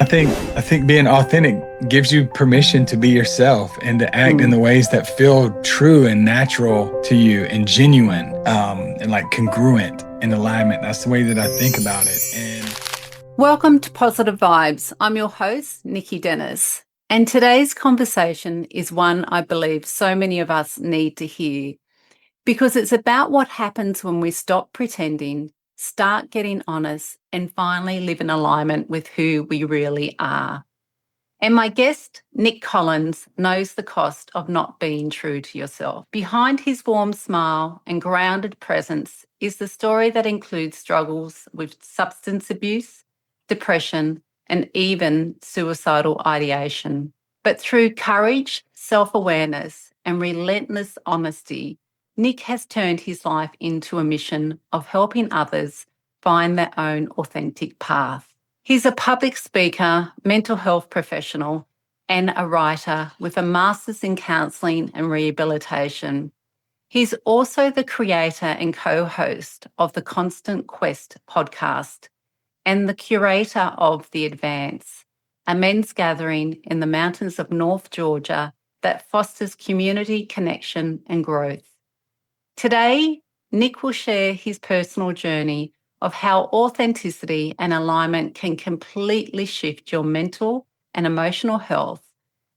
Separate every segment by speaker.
Speaker 1: I think being authentic gives you permission to be yourself and to act in
Speaker 2: Mm.
Speaker 1: the ways that feel true and natural to you and genuine, and like congruent in alignment. That's the way that I think about it. And
Speaker 2: Welcome to Positive Vibes. I'm your host, Nicki Dennis. And today's conversation is one I believe so many of us need to hear because it's about what happens when we stop pretending, start getting honest, and finally live in alignment with who we really are. And my guest, Nic Collins, knows the cost of not being true to yourself. Behind his warm smile and grounded presence is the story that includes struggles with substance abuse, depression, and even suicidal ideation. But through courage, self awareness, and relentless honesty, Nic has turned his life into a mission of helping others find their own authentic path. He's a public speaker, mental health professional, and a writer with a master's in counselling and rehabilitation. He's also the creator and co host of the Constant Quest podcast and the curator of The Advance, a men's gathering in the mountains of North Georgia that fosters community connection and growth. Today, Nic will share his personal journey of how authenticity and alignment can completely shift your mental and emotional health,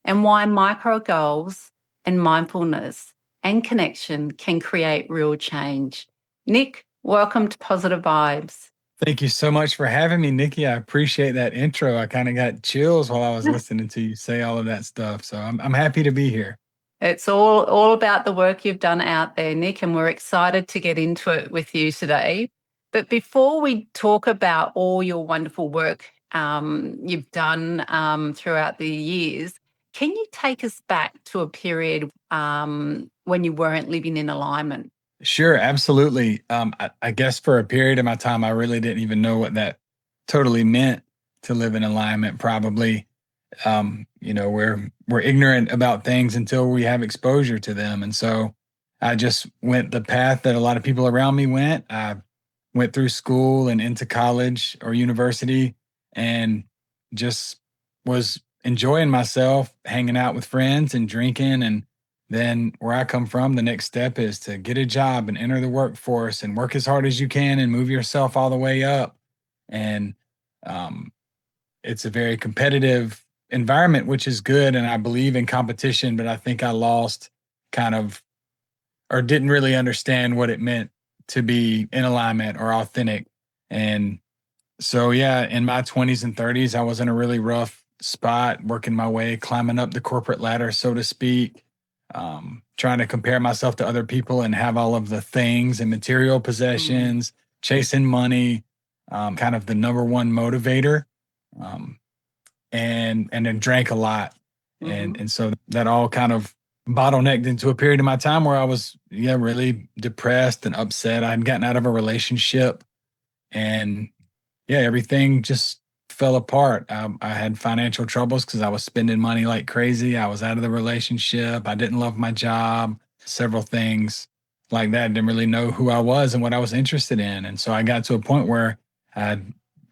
Speaker 2: and why micro goals and mindfulness and connection can create real change. Nic, welcome to Positive Vibes.
Speaker 1: thank you so much for having me, Nikki. I appreciate that intro. I kind of got chills while I was listening to you say all of that stuff. So I'm happy to be here.
Speaker 2: It's all about the work you've done out there, Nic, and we're excited to get into it with you today. But before we talk about all your wonderful work you've done throughout the years, can you take us back to a period when you weren't living in alignment?
Speaker 1: Sure, absolutely. I guess for a period of my time, I really didn't even know what that totally meant to live in alignment. Probably, we're ignorant about things until we have exposure to them, and so I just went the path that a lot of people around me went. I went through school and into college or university, and just was enjoying myself, hanging out with friends and drinking and then where I come from, the next step is to get a job and enter the workforce and work as hard as you can and move yourself all the way up. And um, it's a very competitive environment, which is good. And I believe in competition, but I think I lost kind of or didn't really understand what it meant to be in alignment or authentic. And so, yeah, in my 20s and 30s, I was in a really rough spot, working my way, climbing up the corporate ladder, so to speak, trying to compare myself to other people and have all of the things and material
Speaker 2: Mm.
Speaker 1: possessions, chasing money, kind of the number one motivator, um, and then drank a lot,
Speaker 2: Mhm.
Speaker 1: and so that all kind of bottlenecked into a period of my time where I was, yeah, really depressed and upset. I had gotten out of a relationship and yeah, everything just fell apart. I had financial troubles because I was spending money like crazy. I was out of the relationship. I didn't love my job, several things like that. Didn't really know who I was and what I was interested in. And so I got to a point where I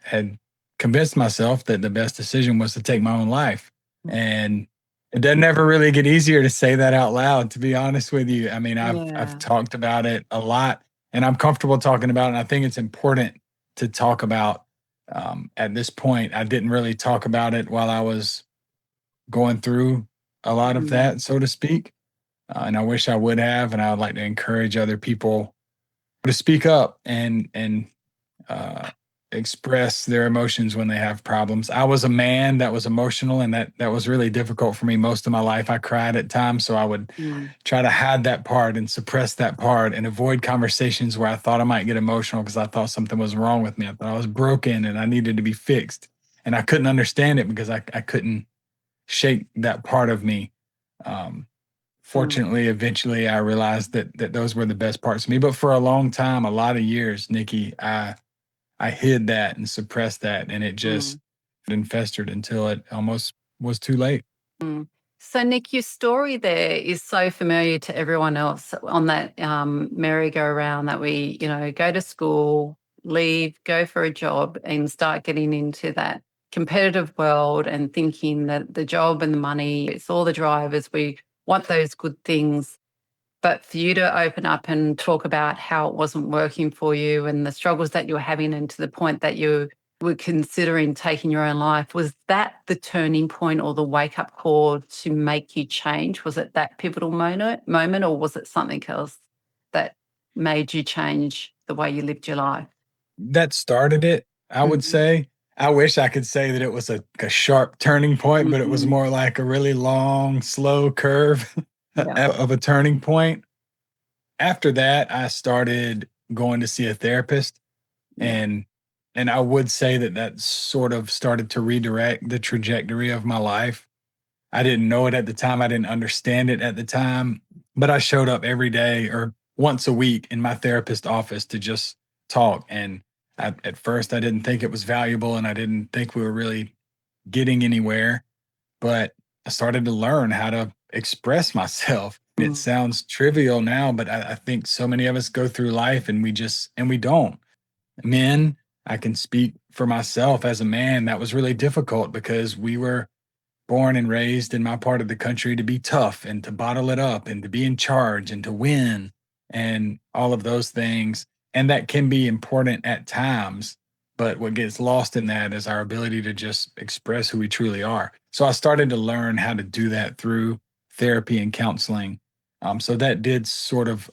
Speaker 1: had convinced myself that the best decision was to take my own life. And it doesn't ever really get easier to say that out loud, to be honest with you. I mean, I've
Speaker 2: Yeah.
Speaker 1: talked about it a lot and I'm comfortable talking about it. And I think it's important to talk about at this point. I didn't really talk about it while I was going through a lot of
Speaker 2: Mm.
Speaker 1: that, so to speak. And I wish I would have. And I would like to encourage other people to speak up and uh, express their emotions when they have problems. I was a man that was emotional, and that was really difficult for me most of my life. I cried at times, so I would
Speaker 2: Mm.
Speaker 1: try to hide that part and suppress that part and avoid conversations where I thought I might get emotional because I thought something was wrong with me. I thought I was broken and I needed to be fixed. And I couldn't understand it because I couldn't shake that part of me. Um,
Speaker 2: Mm.
Speaker 1: Fortunately, eventually I realized that those were the best parts of me. But for a long time, a lot of years, Nikki, I hid that and suppressed that, and it just
Speaker 2: Mm.
Speaker 1: festered until it almost was too late.
Speaker 2: Mm. So, Nic, your story there is so familiar to everyone else on that merry-go-round that we go to school, leave, go for a job, and start getting into that competitive world and thinking that the job and the money, it's all the drivers. We want those good things. But for you to open up and talk about how it wasn't working for you and the struggles that you were having, and to the point that you were considering taking your own life, was that the turning point or the wake-up call to make you change? Was it that pivotal moment, or was it something else that made you change the way you lived your life?
Speaker 1: That started it, I would
Speaker 2: Mhm.
Speaker 1: say. I wish I could say that it was a sharp turning point, but it was
Speaker 2: Mhm.
Speaker 1: more like a really long, slow curve
Speaker 2: Yeah.
Speaker 1: of a turning point. After that, I started going to see a therapist,
Speaker 2: Yeah.
Speaker 1: and I would say that that sort of started to redirect the trajectory of my life. I didn't know it at the time. I didn't understand it at the time, but I showed up every day or once a week in my therapist office to just talk. And at first, I didn't think it was valuable, and I didn't think we were really getting anywhere. But I started to learn how to express myself. It
Speaker 2: Mm.
Speaker 1: sounds trivial now, but I think so many of us go through life and we don't. Men, I can speak for myself as a man, that was really difficult because we were born and raised in my part of the country to be tough and to bottle it up and to be in charge and to win and all of those things. And that can be important at times. But what gets lost in that is our ability to just express who we truly are. So I started to learn how to do that through therapy and counseling. So that did sort of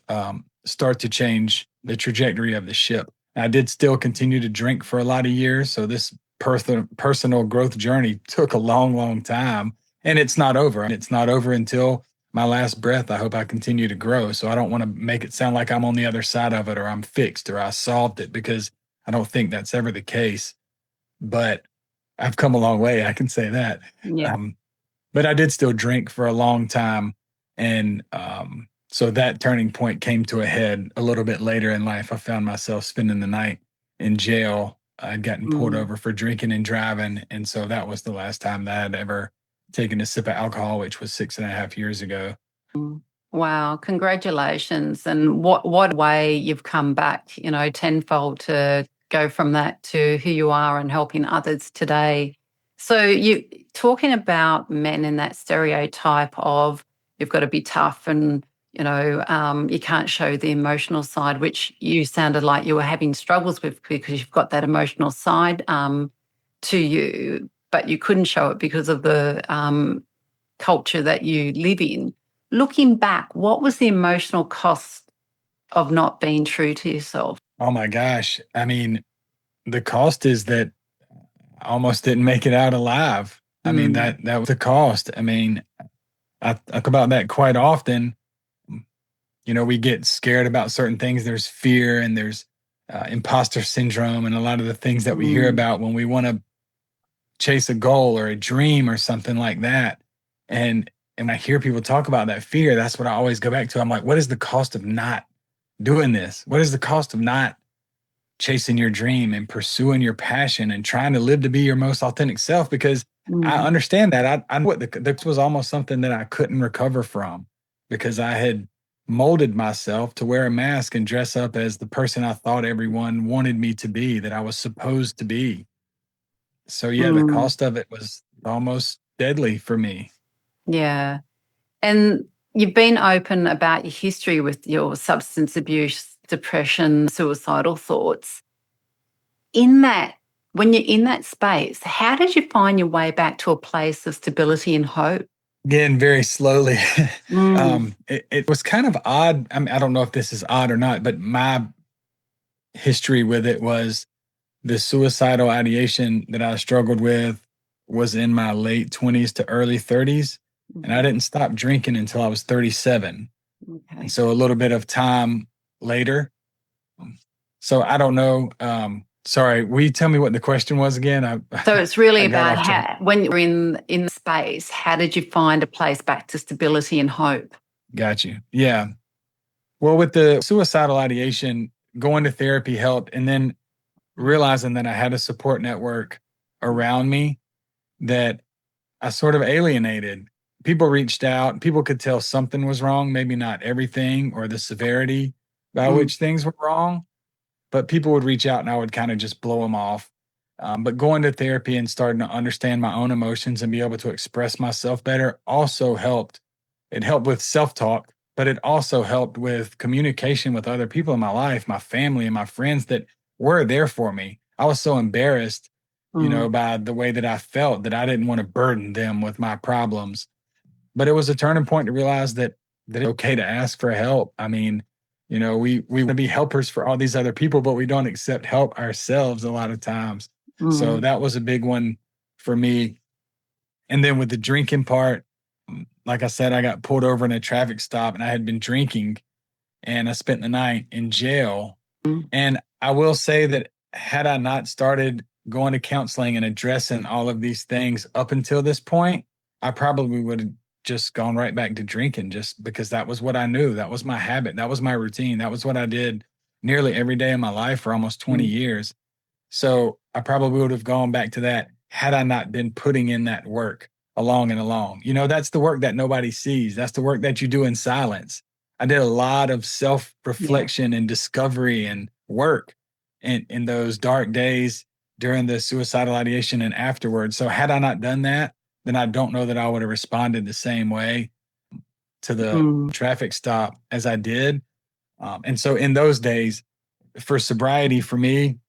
Speaker 1: start to change the trajectory of the ship. I did still continue to drink for a lot of years. So this personal growth journey took a long, long time, and it's not over. It's not over until my last breath. I hope I continue to grow. So I don't want to make it sound like I'm on the other side of it or I'm fixed or I solved it, because I don't think that's ever the case. But I've come a long way. I can say that.
Speaker 2: Yeah.
Speaker 1: Um, but I did still drink for a long time. And so that turning point came to a head a little bit later in life. I found myself spending the night in jail. I'd gotten pulled
Speaker 2: Mm.
Speaker 1: over for drinking and driving. And so that was the last time that I'd ever taken a sip of alcohol, which was 6.5 years ago.
Speaker 2: Wow, congratulations. And what way you've come back, tenfold, to go from that to who you are and helping others today. So you talking about men in that stereotype of you've got to be tough and you can't show the emotional side, which you sounded like you were having struggles with because you've got that emotional side to you, but you couldn't show it because of the culture that you live in. Looking back, what was the emotional cost of not being true to yourself?
Speaker 1: Oh my gosh. I mean, the cost is that I almost didn't make it out alive. I mean,
Speaker 2: Mm.
Speaker 1: that was the cost. I mean, I talk about that quite often. We get scared about certain things. There's fear and there's imposter syndrome and a lot of the things that we hear
Speaker 2: Mm.
Speaker 1: about when we want to chase a goal or a dream or something like that. And I hear people talk about that fear, that's what I always go back to. I'm like, what is the cost of not doing this? What is the cost of not chasing your dream and pursuing your passion and trying to live to be your most authentic self? Because I
Speaker 2: Mm.
Speaker 1: understand that. I know this was almost something that I couldn't recover from, because I had molded myself to wear a mask and dress up as the person I thought everyone wanted me to be, that I was supposed to be. So yeah, the
Speaker 2: Mm.
Speaker 1: cost of it was almost deadly for me.
Speaker 2: Yeah. And you've been open about your history with your substance abuse, depression, suicidal thoughts. In that, when you're in that space, how did you find your way back to a place of stability and hope?
Speaker 1: Again, very slowly.
Speaker 2: Mm.
Speaker 1: It was kind of odd. I mean, I don't know if this is odd or not, but my history with it was the suicidal ideation that I struggled with was in my late 20s to early 30s. And I
Speaker 2: Mhm.
Speaker 1: didn't stop drinking until I was 37. And
Speaker 2: Okay.
Speaker 1: so a little bit of time later. So I don't know. Sorry, will you tell me what the question was again?
Speaker 2: So it's really
Speaker 1: I got
Speaker 2: about
Speaker 1: off track.
Speaker 2: how, when you're in space, how did you find a place back to stability and hope?
Speaker 1: Got you. Yeah. Well, with the suicidal ideation, going to therapy helped. And then realizing that I had a support network around me that I sort of alienated. People reached out, people could tell something was wrong, maybe not everything or the severity by
Speaker 2: Mm.
Speaker 1: which things were wrong, but people would reach out and I would kind of just blow them off. But going to therapy and starting to understand my own emotions and be able to express myself better also helped. It helped with self talk, but it also helped with communication with other people in my life, my family and my friends that were there for me. I was so embarrassed,
Speaker 2: Mm,
Speaker 1: by the way that I felt that I didn't want to burden them with my problems. But it was a turning point to realize that it's okay to ask for help. I mean, we want to be helpers for all these other people, but we don't accept help ourselves a lot of times. So
Speaker 2: mm,
Speaker 1: that was a big one for me. And then with the drinking part, like I said, I got pulled over in a traffic stop and I had been drinking and I spent the night in jail.
Speaker 2: mm.
Speaker 1: And I will say that had I not started going to counseling and addressing all of these things up until this point, I probably would have just gone right back to drinking just because that was what I knew. That was my habit. That was my routine. That was what I did nearly every day of my life for almost 20
Speaker 2: Mm.
Speaker 1: years. So I probably would have gone back to that had I not been putting in that work along and along. That's the work that nobody sees. That's the work that you do in silence. I did a lot of self
Speaker 2: Yeah.
Speaker 1: reflection and discovery and work in those dark days during the suicidal ideation and afterwards. So had I not done that, then I don't know that I would have responded the same way to the
Speaker 2: Mm.
Speaker 1: traffic stop as I did. And so in those days, for sobriety, for me,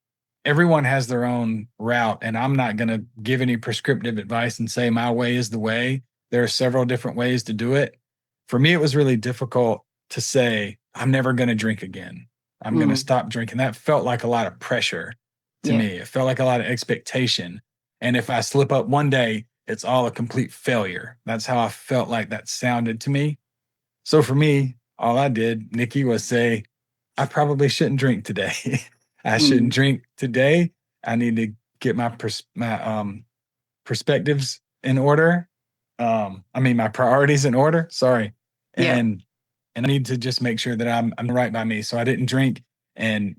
Speaker 1: everyone has their own route, and I'm not going to give any prescriptive advice and say my way is the way. There are several different ways to do it. For me, it was really difficult to say, I'm never going to drink again. I'm going to
Speaker 2: Mm.
Speaker 1: stop drinking. That felt like a lot of pressure to
Speaker 2: Yeah.
Speaker 1: me. It felt like a lot of expectation. And if I slip up one day, it's all a complete failure. That's how I felt like that sounded to me. So for me, all I did, Nikki, was say, I probably shouldn't drink today. I shouldn't
Speaker 2: Mm.
Speaker 1: drink today. I need to get my perspectives in order. I mean my priorities in order. Sorry,
Speaker 2: Yeah.
Speaker 1: and I need to just make sure that I'm right by me. So I didn't drink, and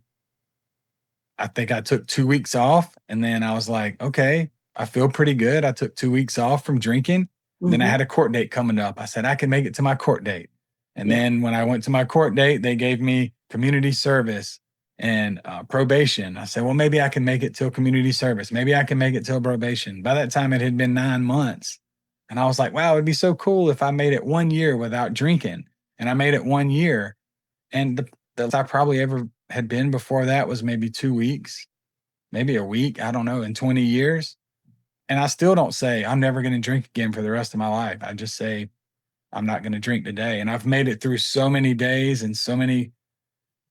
Speaker 1: I think I took 2 weeks off, and then I was like, okay, I feel pretty good. I took 2 weeks off from drinking. Then I
Speaker 2: Hmm.
Speaker 1: had a court date coming up. I said I can make it to my court date. And
Speaker 2: Yeah.
Speaker 1: then when I went to my court date, they gave me community service and probation. I said, well, maybe I can make it till community service. Maybe I can make it till probation. By that time, it had been 9 months. And I was like, wow, it'd be so cool if I made it 1 year without drinking. And I made it 1 year. And the I probably ever had been before that was maybe 2 weeks, maybe a week. I don't know, in 20 years. And I still don't say I'm never going to drink again for the rest of my life. I just say I'm not going to drink today. And I've made it through so many days and so many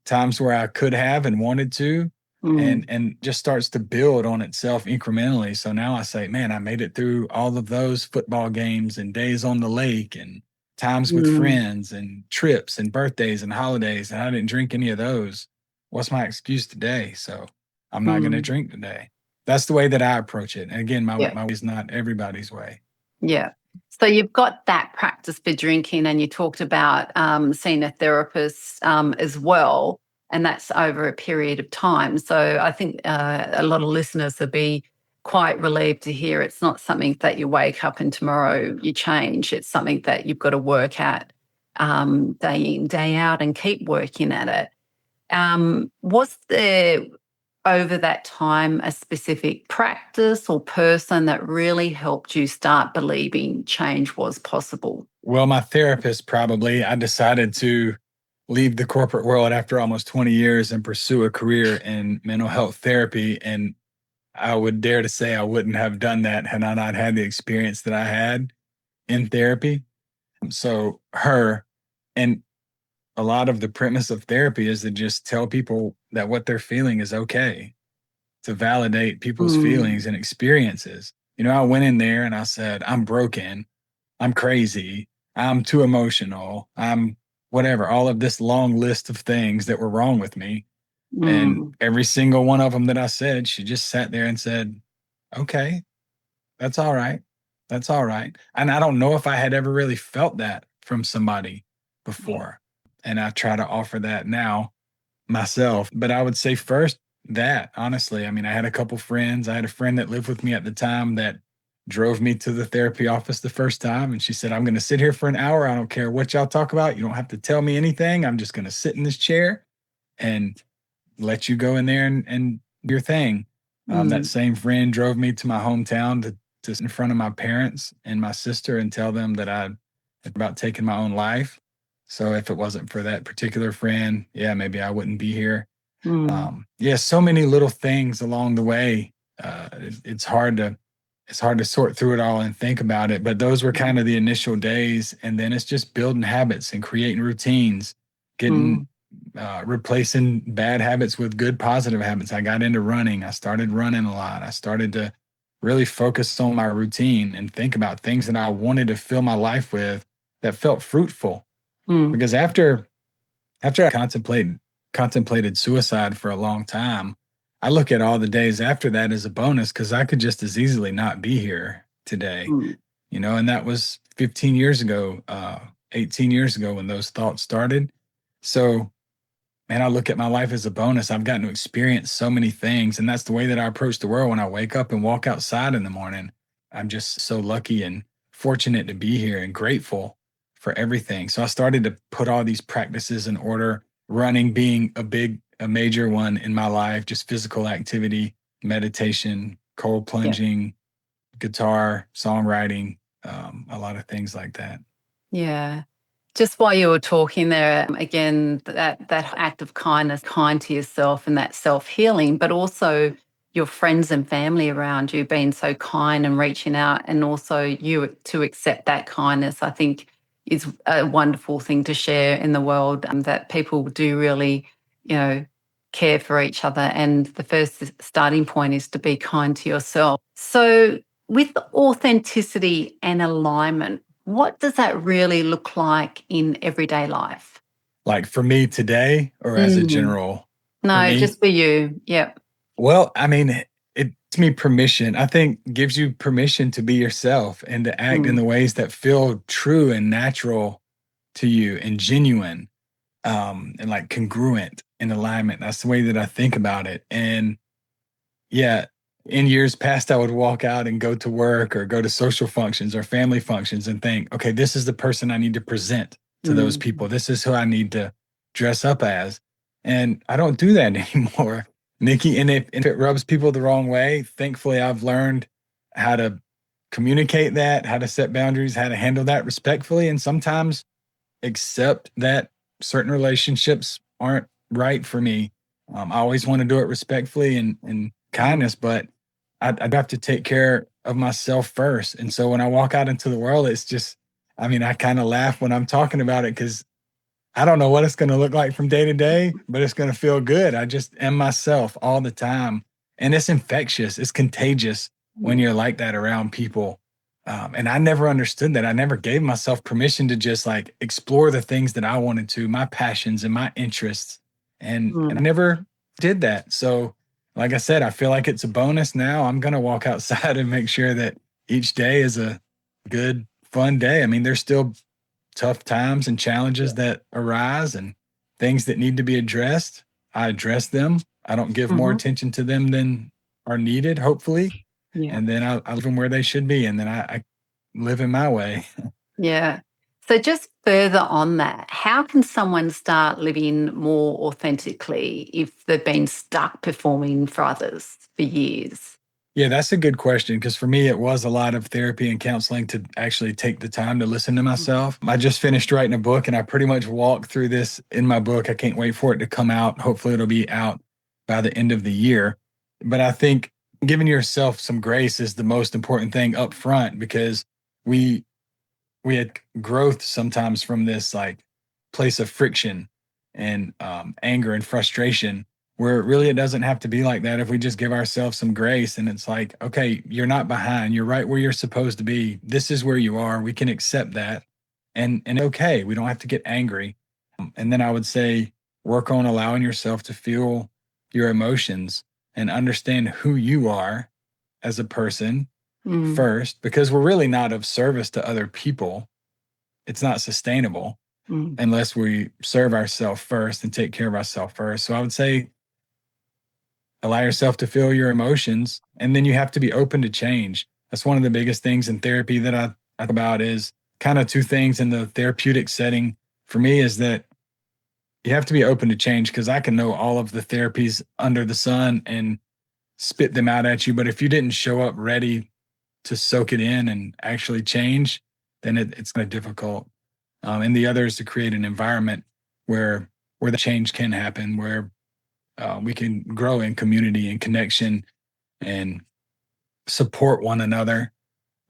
Speaker 1: times where I could have and wanted to, and
Speaker 2: Mm.
Speaker 1: just starts to build on itself incrementally. So now I say, man, I made it through all of those football games and days on the lake and times with
Speaker 2: Mm.
Speaker 1: friends and trips and birthdays and holidays, and I didn't drink any of those. What's my excuse today? So I'm not going to
Speaker 2: Mm.
Speaker 1: drink today. That's the way that I approach it. And again, my
Speaker 2: Yeah.
Speaker 1: my way is not everybody's way.
Speaker 2: Yeah. So you've got that practice for drinking, and you talked about seeing a therapist as well, and that's over a period of time. So I think a lot of listeners would be quite relieved to hear it's not something that you wake up and tomorrow you change. It's something that you've got to work at day in, day out, and keep working at it. Was there over that time a specific practice or person that really helped you start believing change was possible?
Speaker 1: Well, my therapist probably, I decided to leave the corporate world after almost 20 years and pursue a career in mental health therapy. And I would dare to say I wouldn't have done that had I not had the experience that I had in therapy. So, her, and a lot of the premise of therapy is to just tell people that what they're feeling is okay, to validate people's
Speaker 2: Mm.
Speaker 1: feelings and experiences. I went in there and I said, I'm broken. I'm crazy. I'm too emotional. I'm whatever, all of this long list of things that were wrong with me. And
Speaker 2: Mm.
Speaker 1: every single one of them that I said, she just sat there and said, okay, that's all right. That's all right. And I don't know if I had ever really felt that from somebody
Speaker 2: Yeah.
Speaker 1: before. And I try to offer that now myself. But I would say first that, honestly, I mean, I had a couple friends. I had a friend that lived with me at the time that drove me to the therapy office the first time. And she said, I'm going to sit here for an hour. I don't care what y'all talk about. You don't have to tell me anything. I'm just going to sit in this chair and let you go in there and do your thing. That
Speaker 2: Mm,
Speaker 1: same friend drove me to my hometown to sit in front of my parents and my sister and tell them that I had about taking my own life. So if it wasn't for that particular friend, yeah, maybe I wouldn't be here.
Speaker 2: mm,
Speaker 1: Yeah, so many little things along the way. It's hard to sort through it all and think about it. But those were
Speaker 2: mm,
Speaker 1: kind of the initial days, and then it's just building habits and creating routines, getting
Speaker 2: mm,
Speaker 1: replacing bad habits with good positive habits. I got into running. I started running a lot. I started to really focus on my routine and think about things that I wanted to fill my life with that felt fruitful.
Speaker 2: mm,
Speaker 1: Because after I contemplated suicide for a long time, I look at all the days after that as a bonus because I could just as easily not be here today,
Speaker 2: mm,
Speaker 1: and that was 15 years ago, 18 years ago when those thoughts started. So, man, I look at my life as a bonus. I've gotten to experience so many things, and that's the way that I approach the world when I wake up and walk outside in the morning. I'm just so lucky and fortunate to be here and grateful for everything. So I started to put all these practices in order, running being a major one in my life, just physical activity, meditation, cold
Speaker 2: yeah.
Speaker 1: plunging, guitar, songwriting, a lot of things like that.
Speaker 2: Yeah. Just while you were talking there, again, that act of kindness, kind to yourself and that self-healing, but also your friends and family around you being so kind and reaching out, and also you to accept that kindness, I think is a wonderful thing to share in the world, that people do really, you know, care for each other. And the first starting point is to be kind to yourself. So with authenticity and alignment, what does that really look like in everyday life?
Speaker 1: Like for me today, or as a
Speaker 2: Mm.
Speaker 1: general, for
Speaker 2: No,
Speaker 1: me,
Speaker 2: just for you. Yep.
Speaker 1: well, I mean, it gives me permission. I think gives you permission to be yourself and to act in
Speaker 2: Mm.
Speaker 1: the ways that feel true and natural to you and genuine, and like congruent in alignment. That's the way that I think about it. And yeah, in years past, I would walk out and go to work or go to social functions or family functions and think, okay, this is the person I need to present to those
Speaker 2: Mm.
Speaker 1: people. This is who I need to dress up as. And I don't do that anymore, Nikki. And if it rubs people the wrong way, thankfully, I've learned how to communicate that, how to set boundaries, how to handle that respectfully, and sometimes accept that certain relationships aren't right for me. I always want to do it respectfully and
Speaker 2: Mm.
Speaker 1: kindness, but I'd have to take care of myself first. And so when I walk out into the world, it's just, I mean, I kind of laugh when I'm talking about it because I don't know what it's going to look like from day to day, but it's going to feel good. I just am myself all the time. And it's infectious, it's contagious when
Speaker 2: Mm.
Speaker 1: you're like that around people. And I never understood that. I never gave myself permission to just like explore the things that I wanted to, my passions and my interests. And I
Speaker 2: Mm.
Speaker 1: never did that. So, like I said, I feel like it's a bonus now. I'm going to walk outside and make sure that each day is a good, fun day. I mean, there's still tough times and
Speaker 2: Yeah.
Speaker 1: challenges that arise and things that need to be addressed, I address them. I don't give more
Speaker 2: Mhm.
Speaker 1: attention to them than are needed, hopefully.
Speaker 2: Yeah.
Speaker 1: And then I leave them where they should be. And then I live in my way.
Speaker 2: Yeah. So just further on that, how can someone start living more authentically if they've been stuck performing for others for years?
Speaker 1: Yeah, that's a good question. Because for me, it was a lot of therapy and counseling to actually take the time to listen to
Speaker 2: Mm.
Speaker 1: myself. I just finished writing a book and I pretty much walk through this in my book. I can't wait for it to come out. Hopefully, it'll be out by the end of the year. But I think giving yourself some grace is the most important thing up front because we we had growth sometimes from this like place of friction and anger and frustration where really it doesn't have to be like that if we just give ourselves some grace and it's like, okay, you're not behind, you're right where you're supposed to be, this is where you are, we can accept that, and okay, we don't have to get angry. And then I would say work on allowing yourself to feel your emotions and understand who you are as a person
Speaker 2: Mm.
Speaker 1: first, because we're really not of service to other people. It's not sustainable
Speaker 2: Mm.
Speaker 1: unless we serve ourselves first and take care of ourselves first. So I would say allow yourself to feel your emotions, and then you have to be open to change. That's one of the biggest things in therapy that I talk about is kind of two things in the therapeutic setting for me is that you have to be open to change because I can know all of the therapies under the sun and spit them out at you. But if you didn't show up ready to soak it in and actually change, then it's kind of difficult. And the other is to create an environment where the change can happen, where we can grow in community and connection and support one another.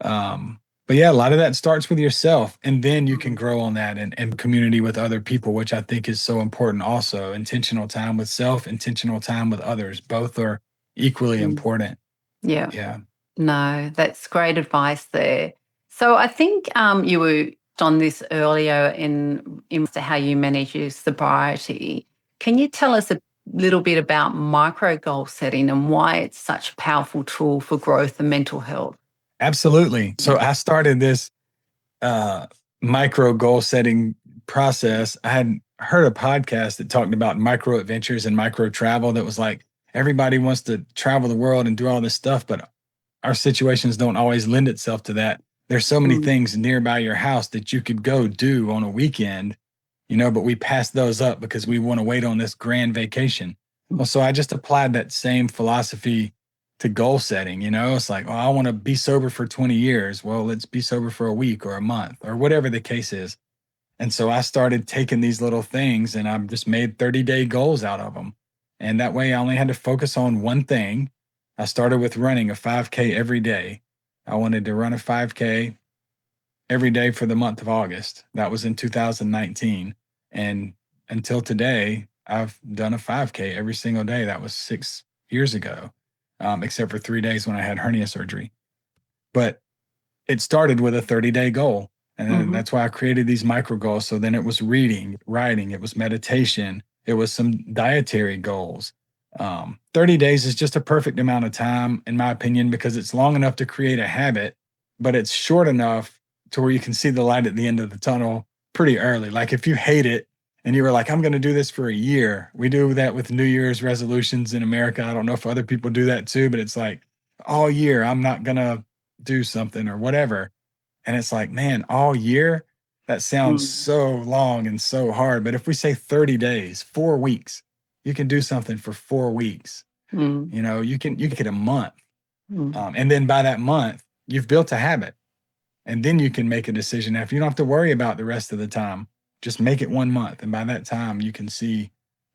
Speaker 1: But yeah, a lot of that starts with yourself, and then you can grow on that and community with other people, which I think is so important. Also, intentional time with self, intentional time with others, both are equally
Speaker 2: Mm.
Speaker 1: important.
Speaker 2: Yeah.
Speaker 1: Yeah,
Speaker 2: No, that's great advice there. So I think you were on this earlier in how you manage your sobriety. Can you tell us a little bit about micro goal setting and why it's such a powerful tool for growth and mental health?
Speaker 1: absolutely. So I started this uh, micro goal setting process. I had heard a podcast that talked about micro adventures and micro travel. That was like everybody wants to travel the world and do all this stuff, but our situations don't always lend itself to that. There's so many
Speaker 2: Mm,
Speaker 1: things nearby your house that you could go do on a weekend, but we pass those up because we want to wait on this grand vacation. Well, so I just applied that same philosophy to goal setting. It's like, oh, I want to be sober for 20 years. Well, let's be sober for a week or a month or whatever the case is. And so I started taking these little things and I've just made 30-day goals out of them. And that way I only had to focus on one thing. I started with running a 5K every day. I wanted to run a 5K every day for the month of August. That was in 2019. And until today, I've done a 5K every single day. That was 6 years ago, except for 3 days when I had hernia surgery. But it started with a 30-day goal. And then
Speaker 2: mhm,
Speaker 1: that's why I created these micro goals. So then it was reading, writing, it was meditation, it was some dietary goals. 30 days is just a perfect amount of time, in my opinion, because it's long enough to create a habit, but it's short enough to where you can see the light at the end of the tunnel pretty early. Like if you hate it and you were like, I'm going to do this for a year, we do that with New Year's resolutions in America. I don't know if other people do that too, but it's like all year, I'm not going to do something or whatever. And it's like, man, all year, that sounds
Speaker 2: mm,
Speaker 1: so long and so hard. But if we say 30 days, 4 weeks, you can do something for 4 weeks.
Speaker 2: mm,
Speaker 1: You can get a month.
Speaker 2: mm.
Speaker 1: And then by that month, you've built a habit. And then you can make a decision after. You don't have to worry about the rest of the time. Just make it 1 month. And by that time, you can see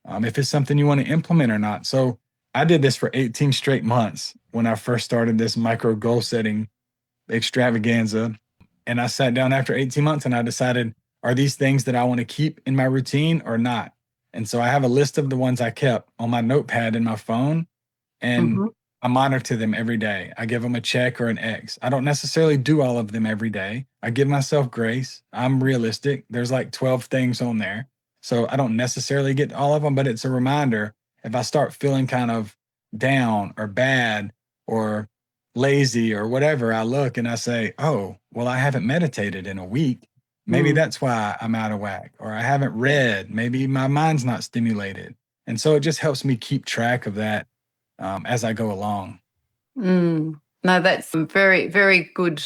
Speaker 1: if it's something you want to implement or not. So I did this for 18 straight months when I first started this micro goal setting extravaganza. And I sat down after 18 months and I decided, are these things that I want to keep in my routine or not? And so I have a list of the ones I kept on my notepad in my phone, and
Speaker 2: Mhm,
Speaker 1: I monitor them every day. I give them a check or an X. I don't necessarily do all of them every day. I give myself grace. I'm realistic. There's like 12 things on there. So I don't necessarily get all of them, but it's a reminder if I start feeling kind of down or bad or lazy or whatever, I look and I say, oh, well, I haven't meditated in a week. Maybe
Speaker 2: mm.
Speaker 1: that's why I'm out of whack. Or I haven't
Speaker 2: Yeah.
Speaker 1: read. Maybe my mind's not stimulated. And so it just helps me keep track of that as I go along.
Speaker 2: Mm. No, that's some very, very good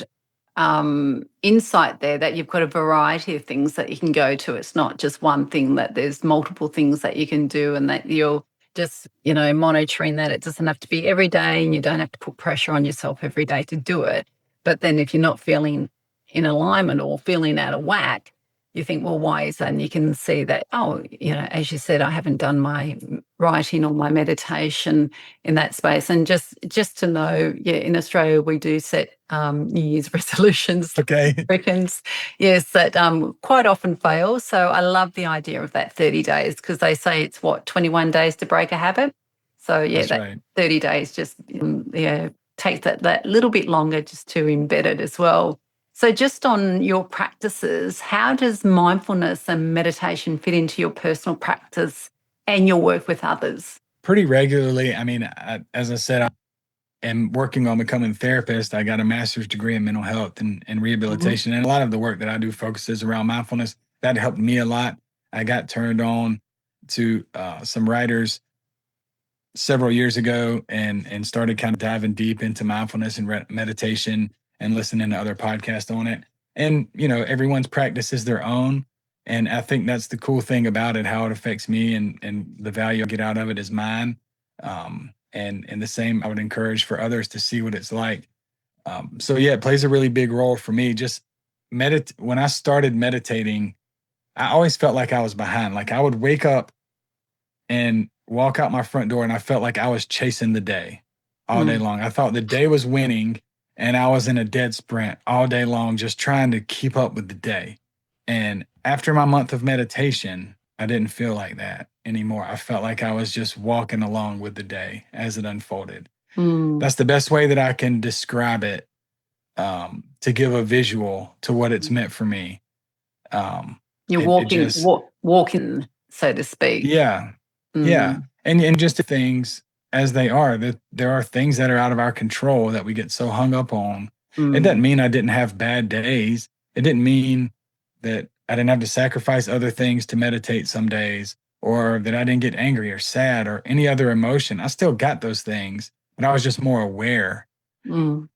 Speaker 2: insight there that you've got a variety of things that you can go to. It's not just one thing, that there's multiple things that you can do and that you're just, monitoring that. It doesn't have to be every day and you don't have to put pressure on yourself every day to do it. But then if you're not feeling in alignment or feeling out of whack, you think, well, why is that? And you can see that, oh, as you said, I haven't done my writing or my meditation in that space. And just to know, yeah, in Australia we do set New Year's resolutions,
Speaker 1: Okay.
Speaker 2: reckons, yes, that quite often fail. So I love the idea of that 30 days because they say it's 21 days to break a habit. So yeah,
Speaker 1: That's
Speaker 2: that
Speaker 1: right.
Speaker 2: 30 days just takes that little bit longer just to embed it as well. So just on your practices, how does mindfulness and meditation fit into your personal practice and your work with others?
Speaker 1: Pretty regularly. I mean, as I said, I am working on becoming a therapist. I got a master's degree in mental health and
Speaker 2: Mhm,
Speaker 1: rehabilitation. And a lot of the work that I do focuses around mindfulness. That helped me a lot. I got turned on to some writers several years ago and started kind of diving deep into mindfulness and meditation and listening to other podcasts on it. And everyone's practice is their own, and I think that's the cool thing about it. How it affects me and the value I get out of it is mine. And the same I would encourage for others to see what it's like. So yeah, it plays a really big role for me. Just when I started meditating, I always felt like I was behind. Like I would wake up and walk out my front door and I felt like I was chasing the day all day
Speaker 2: Mm,
Speaker 1: long. I thought the day was winning and I was in a dead sprint all day long, just trying to keep up with the day. And after my month of meditation, I didn't feel like that anymore. I felt like I was just walking along with the day as it unfolded.
Speaker 2: mm.
Speaker 1: That's the best way that I can describe it, to give a visual to what it's meant for me. Um,
Speaker 2: You're
Speaker 1: it just,
Speaker 2: walking, so to speak.
Speaker 1: yeah, yeah.
Speaker 2: Mm,
Speaker 1: And just the things as they are, that there are things that are out of our control that we get so hung up on. It doesn't
Speaker 2: mm,
Speaker 1: mean I didn't have bad days. It didn't mean that I didn't have to sacrifice other things to meditate some days, or that I didn't get angry or sad or any other emotion. I still got those things, but I was just more aware
Speaker 2: mm,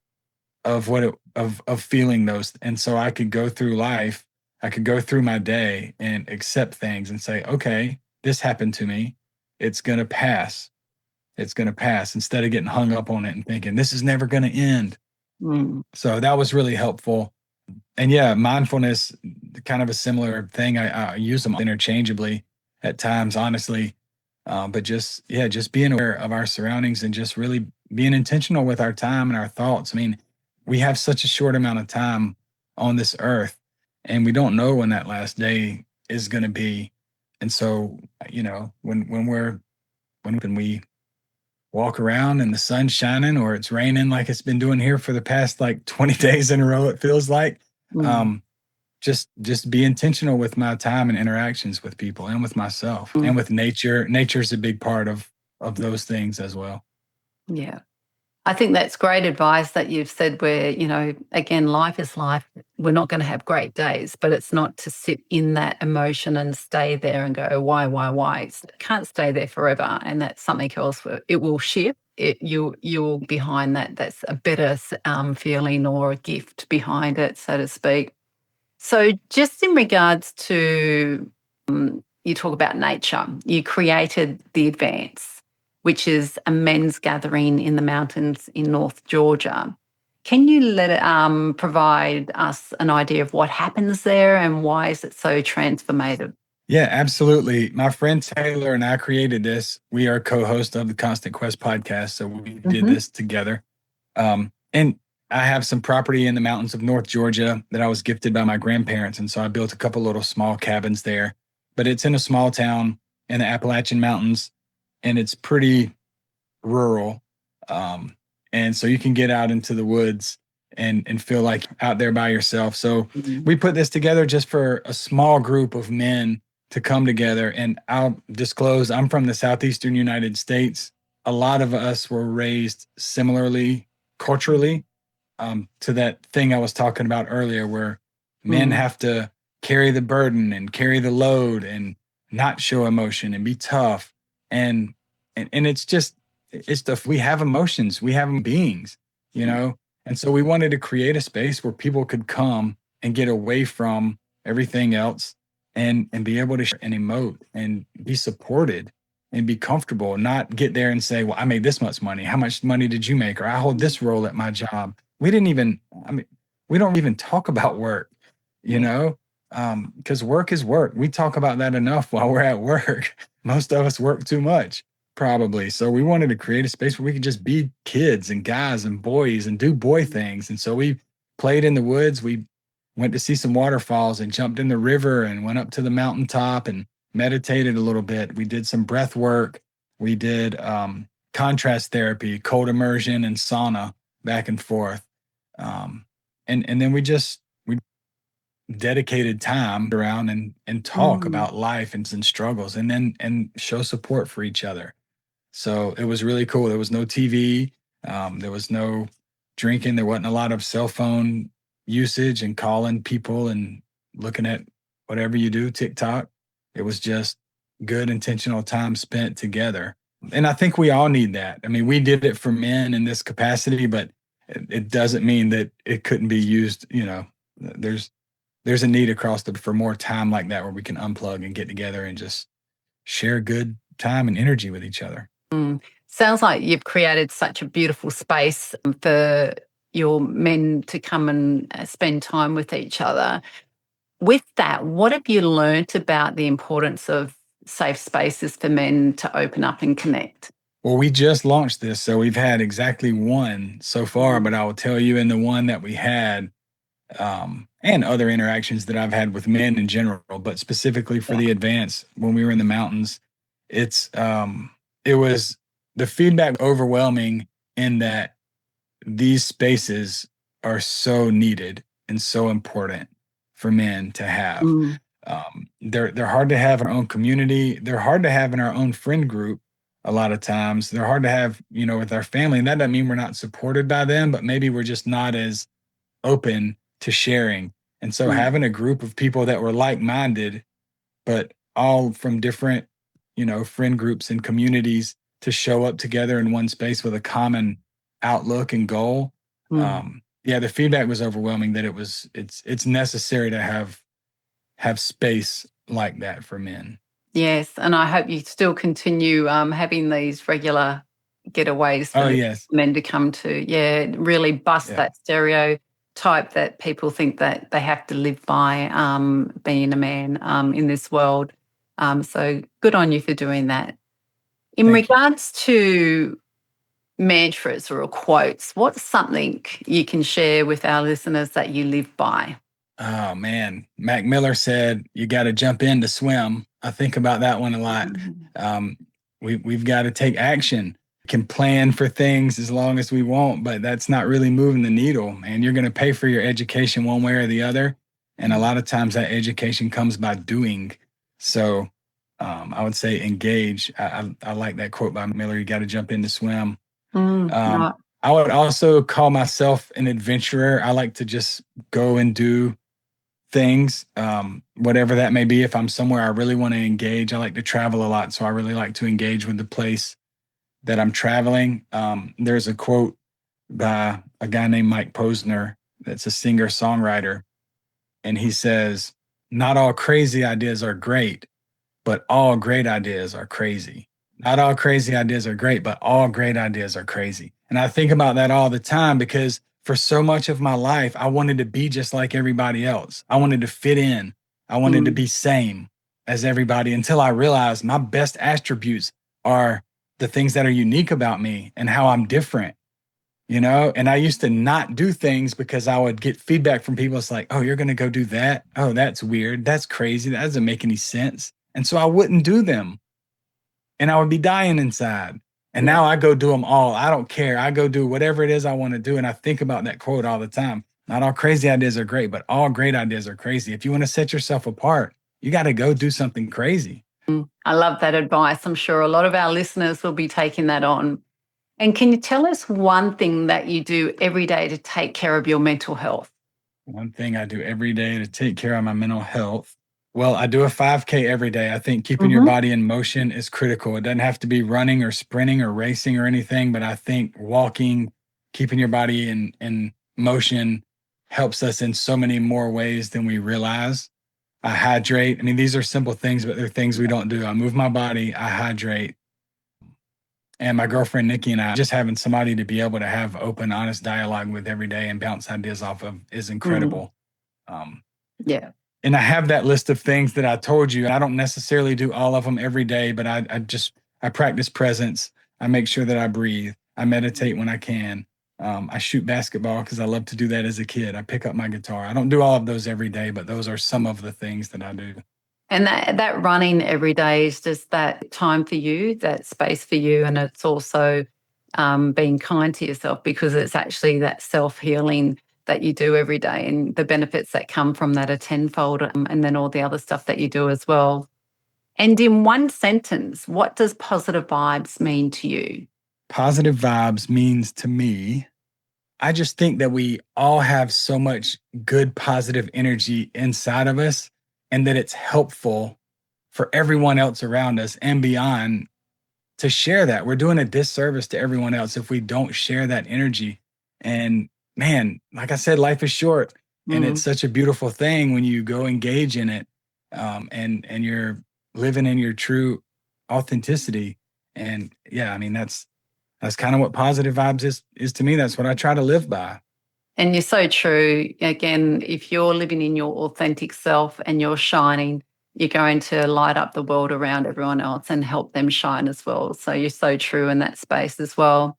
Speaker 1: of of feeling those. And so I could go through life, I could go through my day and accept things and say, okay, this happened to me. It's going to pass. It's going to pass, instead of getting hung up on it and thinking this is never going to end.
Speaker 2: mm,
Speaker 1: So that was really helpful. And yeah, mindfulness, kind of a similar thing. I use them interchangeably at times, honestly. But just, yeah, just being aware of our surroundings and just really being intentional with our time and our thoughts. I mean, we have such a short amount of time on this earth, and we don't know when that last day is going to be. And so, when we walk around and the sun's shining or it's raining like it's been doing here for the past like 20 days in a row, it feels like,
Speaker 2: mm,
Speaker 1: um, just be intentional with my time and interactions with people and with myself
Speaker 2: mm.
Speaker 1: and with nature. Nature's a big part of those things as well.
Speaker 2: Yeah. I think that's great advice that you've said where, again, life is life. We're not going to have great days, but it's not to sit in that emotion and stay there and go, why? It can't stay there forever. And that's something else. It will shift. You'll behind that. That's a better feeling or a gift behind it, so to speak. So just in regards to, you talk about nature, you created the Advance, which is a men's gathering in the mountains in North Georgia. Can you provide us an idea of what happens there and why is it so transformative?
Speaker 1: Yeah, absolutely. My friend Taylor and I created this. We are co-host of the Constant Quest podcast, so we did
Speaker 2: Hmm.
Speaker 1: this together. And I have some property in the mountains of North Georgia that I was gifted by my grandparents, and so I built a couple little small cabins there. But it's in a small town in the Appalachian Mountains, and it's pretty rural. Um, and so you can get out into the woods and feel like out there by yourself. So
Speaker 2: Mm.
Speaker 1: we put this together just for a small group of men to come together. And I'll disclose, I'm from the southeastern United States. A lot of us were raised similarly culturally, to that thing I was talking about earlier, where men
Speaker 2: Mm.
Speaker 1: have to carry the burden and carry the load and not show emotion and be tough. And and it's the we have emotions, we have beings, you know. And so we wanted to create a space where people could come and get away from everything else and be able to share and emote and be supported and be comfortable, not get there and say, well, I made this much money. How much money did you make? Or I hold this role at my job. We didn't even, I mean, we don't even talk about work, you
Speaker 2: Yeah.
Speaker 1: know, because work is work. We talk about that enough while we're at work. Most of us work too much, probably. So we wanted to create a space where we could just be kids and guys and boys and do boy things. And so we played in the woods. We went to see some waterfalls and jumped in the river and went up to the mountaintop and meditated a little bit. We did some breath work. We did contrast therapy, cold immersion, and sauna back and forth. And then we dedicated time around and talk
Speaker 2: Mm.
Speaker 1: about life and struggles, and then and show support for each other. So it was really cool. There was no TV. There was no drinking. There wasn't a lot of cell phone usage and calling people and looking at whatever you do, TikTok. It was just good, intentional time spent together. And I think we all need that. I mean, we did it for men in this capacity, but it doesn't mean that it couldn't be used. There's a need across for more time like that where we can unplug and get together and just share good time and energy with each other.
Speaker 2: Mm. Sounds like you've created such a beautiful space for your men to come and spend time with each other. With that, what have you learnt about the importance of safe spaces for men to open up and connect?
Speaker 1: Well, we just launched this, so we've had exactly one so far,
Speaker 2: Mm,
Speaker 1: but I will tell you in the one that we had, and other interactions that I've had with men in general, but specifically for
Speaker 2: yeah.
Speaker 1: the advance when we were in the mountains, it's it was the feedback overwhelming in that these spaces are so needed and so important for men to have.
Speaker 2: Mm,
Speaker 1: They're hard to have in our own community. They're hard to have in our own friend group. A lot of times, they're hard to have, with our family, and that doesn't mean we're not supported by them, but maybe we're just not as open to sharing. And so,
Speaker 2: mm,
Speaker 1: having a group of people that were like-minded, but all from different, friend groups and communities to show up together in one space with a common outlook and goal.
Speaker 2: mm.
Speaker 1: Yeah, the feedback was overwhelming that it's necessary to have space like that for men.
Speaker 2: Yes, and I hope you still continue having these regular getaways
Speaker 1: Oh
Speaker 2: for
Speaker 1: yes.
Speaker 2: men to come to. Yeah, really bust
Speaker 1: Yeah.
Speaker 2: that stereotype that people think that they have to live by being a man in this world. So good on you for doing that. In
Speaker 1: Thank you.
Speaker 2: regards to mantras or quotes, what's something you can share with our listeners that you live by?
Speaker 1: Oh man, Mac Miller said you got to jump in to swim. I think about that one a lot.
Speaker 2: Mm,
Speaker 1: Um, we've got to take action. We can plan for things as long as we want, but that's not really moving the needle. And you're going to pay for your education one way or the other. And a
Speaker 2: mm,
Speaker 1: lot of times that education comes by doing. So I would say engage. I like that quote by Miller. You got to jump in to swim.
Speaker 2: right.
Speaker 1: I would also call myself an adventurer. I like to just go and do things, whatever that may be. If I'm somewhere I really want to engage, I like to travel a lot. So I really like to engage with the place that I'm traveling. There's a quote by a guy named Mike Posner that's a singer songwriter. And he says, "Not all crazy ideas are great, but all great ideas are crazy. Not all crazy ideas are great, but all great ideas are crazy." And I think about that all the time because for so much of my life, I wanted to be just like everybody else. I wanted to fit in. I wanted to
Speaker 2: Mm,
Speaker 1: be same as everybody until I realized my best attributes are the things that are unique about me and how I'm different. And I used to not do things because I would get feedback from people. It's like, "Oh, you're going to go do that? Oh, that's weird. That's crazy. That doesn't make any sense." And so I wouldn't do them and I would be dying inside. And
Speaker 2: yeah.
Speaker 1: now I go do them all. I don't care. I go do whatever it is I want to do. And I think about that quote all the time. Not all crazy ideas are great, but all great ideas are crazy. If you want to set yourself apart, you got to go do something crazy.
Speaker 2: I love that advice. I'm sure a lot of our listeners will be taking that on. And can you tell us one thing that you do every day to take care of your mental health?
Speaker 1: One thing I do every day to take care of my mental health. Well, I do a 5K every day. I think keeping your
Speaker 2: Hmm.
Speaker 1: body in motion is critical. It doesn't have to be running or sprinting or racing or anything, but I think walking, keeping your body in motion helps us in so many more ways than we realize. I hydrate. I mean, these are simple things, but they're things we don't do. I move my body, I hydrate. And my girlfriend Nikki and I, just having somebody to be able to have open, honest dialogue with every day and bounce ideas off of is
Speaker 2: Mm,
Speaker 1: incredible. Um,
Speaker 2: yeah.
Speaker 1: and I have that list of things that I told you. I don't necessarily do all of them every day, but I practice presence. I make sure that I breathe. I meditate when I can. I shoot basketball because I love to do that as a kid. I pick up my guitar. I don't do all of those every day, but those are some of the things that I do.
Speaker 2: And that running every day is just that time for you, that space for you, and it's also being kind to yourself because it's actually that self healing that you do every day, and the benefits that come from that are tenfold, and then all the other stuff that you do as well. And in one sentence, what does positive vibes mean to you?
Speaker 1: Positive vibes means to me, I just think that we all have so much good, positive energy inside of us, and that it's helpful for everyone else around us and beyond to share that. We're doing a disservice to everyone else if we don't share that energy. And man, like I said, life is short, and it's
Speaker 2: Mm.
Speaker 1: such a beautiful thing when you go engage in it, and you're living in your true authenticity. And yeah, I mean that's kind of what positive vibes is to me. That's what I try to live by.
Speaker 2: And you're so true. Again, if you're living in your authentic self and you're shining, you're going to light up the world around everyone else and help them shine as well. So you're so true in that space as well.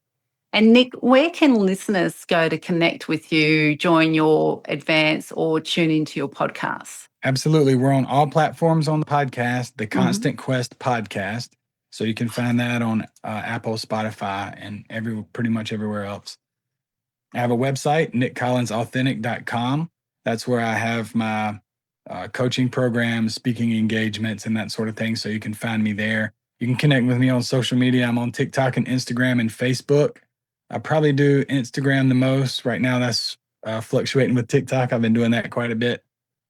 Speaker 2: And Nic, where can listeners go to connect with you, join your advance, or tune into your podcast?
Speaker 1: Absolutely. We're on all platforms on the podcast, the
Speaker 2: Mhm.
Speaker 1: Constant Quest podcast. So you can find that on Apple, Spotify, and pretty much everywhere else. I have a website, niccollinsauthentic.com. That's where I have my coaching programs, speaking engagements, and that sort of thing. So you can find me there. You can connect with me on social media. I'm on TikTok and Instagram and Facebook. I probably do Instagram the most. Right now, that's fluctuating with TikTok. I've been doing that quite a bit.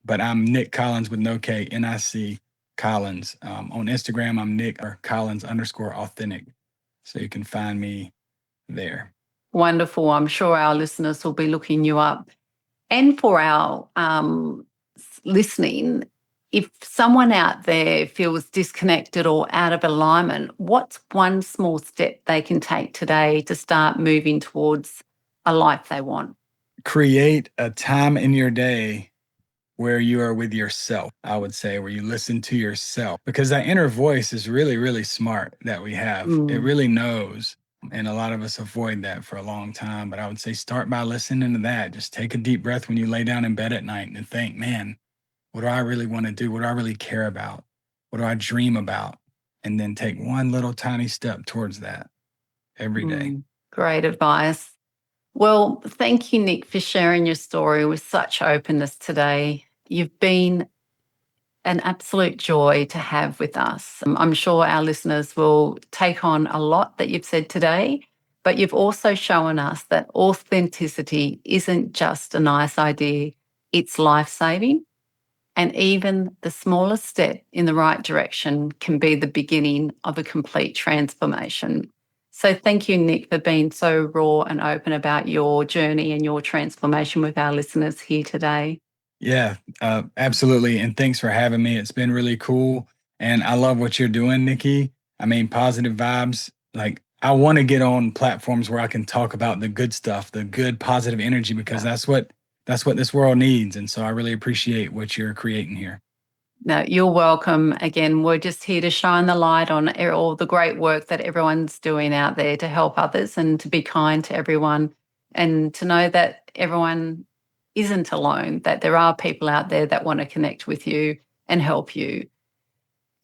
Speaker 1: But I'm Nic Collins with no K, Nic Collins. On Instagram, I'm Nic or Collins _ authentic. So you can find me there.
Speaker 2: Wonderful. I'm sure our listeners will be looking you up. And for our listening, if someone out there feels disconnected or out of alignment, what's one small step they can take today to start moving towards a life they want?
Speaker 1: Create a time in your day where you are with yourself, I would say, where you listen to yourself, because that inner voice is really, really smart that we have. It
Speaker 2: Mm.
Speaker 1: really knows. And a lot of us avoid that for a long time. But I would say start by listening to that. Just take a deep breath when you lay down in bed at night and think, man, what do I really want to do? What do I really care about? What do I dream about? And then take one little tiny step towards that every day.
Speaker 2: Great advice. Well, thank you, Nic, for sharing your story with such openness today. You've been an absolute joy to have with us. I'm sure our listeners will take on a lot that you've said today, but you've also shown us that authenticity isn't just a nice idea, it's life-saving. And even the smallest step in the right direction can be the beginning of a complete transformation. So thank you, Nic, for being so raw and open about your journey and your transformation with our listeners here today.
Speaker 1: Yeah, absolutely. And thanks for having me. It's been really cool. And I love what you're doing, Nikki. I mean, positive vibes. Like, I want to get on platforms where I can talk about the good stuff, the good positive energy, because that's what this world needs. And so I really appreciate what you're creating here.
Speaker 2: No, you're welcome. Again, we're just here to shine the light on all the great work that everyone's doing out there to help others and to be kind to everyone and to know that everyone isn't alone, that there are people out there that want to connect with you and help you.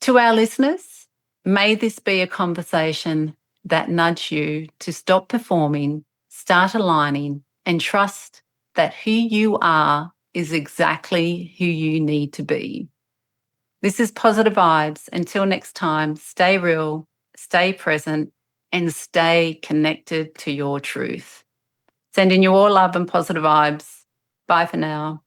Speaker 2: To our listeners, may this be a conversation that nudge you to stop performing, start aligning, and trust that who you are is exactly who you need to be. This is Positive Vibes. Until next time, stay real, stay present, and stay connected to your truth. Sending you all love and positive vibes. Bye for now.